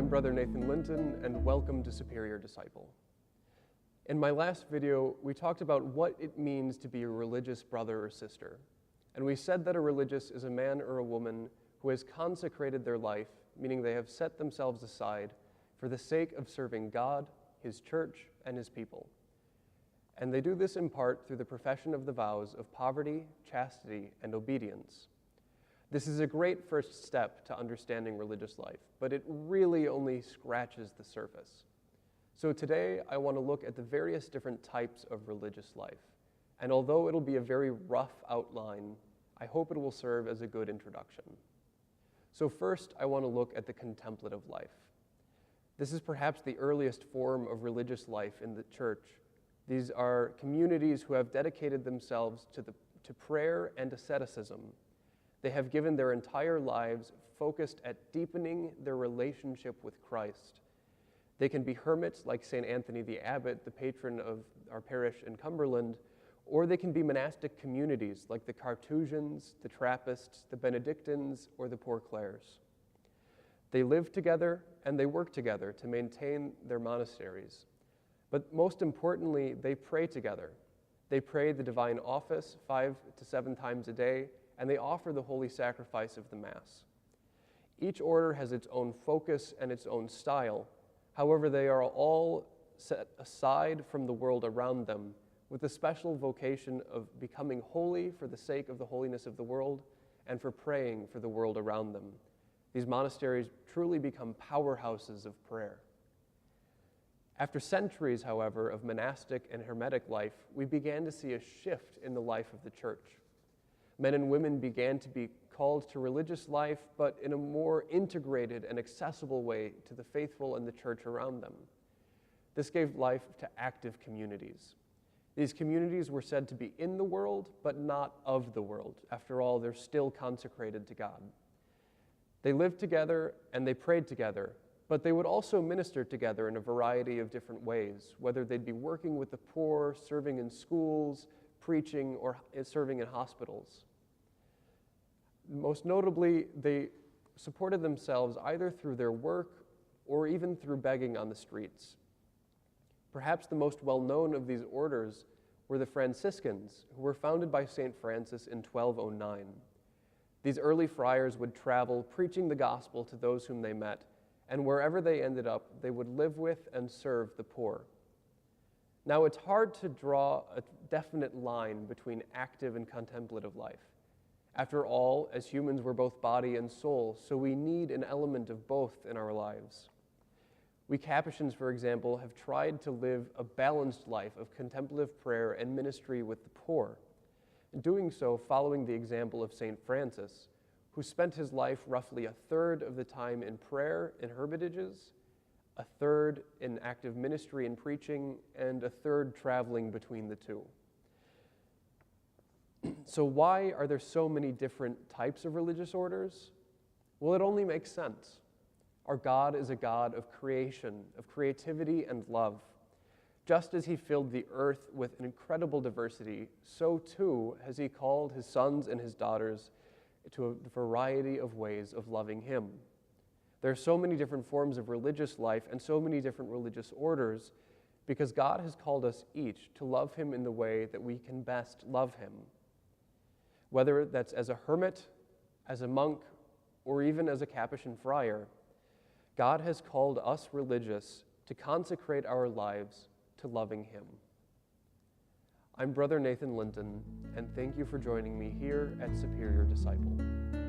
I'm Brother Nathan Linton, and welcome to Superior Disciple. In my last video, we talked about what it means to be a religious brother or sister. And we said that a religious is a man or a woman who has consecrated their life, meaning they have set themselves aside for the sake of serving God, His church, and His people. And they do this in part through the profession of the vows of poverty, chastity, and obedience. This is a great first step to understanding religious life, but it really only scratches the surface. So today, I want to look at the various different types of religious life. And although it'll be a very rough outline, I hope it will serve as a good introduction. So first, I want to look at the contemplative life. This is perhaps the earliest form of religious life in the church. These are communities who have dedicated themselves to prayer and asceticism. They have given their entire lives focused at deepening their relationship with Christ. They can be hermits like St. Anthony the Abbot, the patron of our parish in Cumberland, or they can be monastic communities like the Carthusians, the Trappists, the Benedictines, or the Poor Clares. They live together and they work together to maintain their monasteries. But most importantly, they pray together. They pray the divine office 5 to 7 times a day, and they offer the holy sacrifice of the Mass. Each order has its own focus and its own style. However, they are all set aside from the world around them with the special vocation of becoming holy for the sake of the holiness of the world and for praying for the world around them. These monasteries truly become powerhouses of prayer. After centuries, however, of monastic and hermetic life, we began to see a shift in the life of the church. Men and women began to be called to religious life, but in a more integrated and accessible way to the faithful and the church around them. This gave life to active communities. These communities were said to be in the world, but not of the world. After all, they're still consecrated to God. They lived together and they prayed together, but they would also minister together in a variety of different ways, whether they'd be working with the poor, serving in schools, preaching, or serving in hospitals. Most notably, they supported themselves either through their work or even through begging on the streets. Perhaps the most well-known of these orders were the Franciscans, who were founded by St. Francis in 1209. These early friars would travel preaching the gospel to those whom they met, and wherever they ended up, they would live with and serve the poor. Now, it's hard to draw a definite line between active and contemplative life. After all, as humans, we're both body and soul, so we need an element of both in our lives. We Capuchins, for example, have tried to live a balanced life of contemplative prayer and ministry with the poor, and doing so following the example of St. Francis, who spent his life roughly 1/3 of the time in prayer in hermitages, 1/3 in active ministry and preaching, and 1/3 traveling between the two. So why are there so many different types of religious orders? Well, it only makes sense. Our God is a God of creation, of creativity and love. Just as He filled the earth with an incredible diversity, so too has He called His sons and His daughters to a variety of ways of loving Him. There are so many different forms of religious life and so many different religious orders because God has called us each to love Him in the way that we can best love Him. Whether that's as a hermit, as a monk, or even as a Capuchin friar, God has called us religious to consecrate our lives to loving Him. I'm Brother Nathan Linton, and thank you for joining me here at Superior Disciple.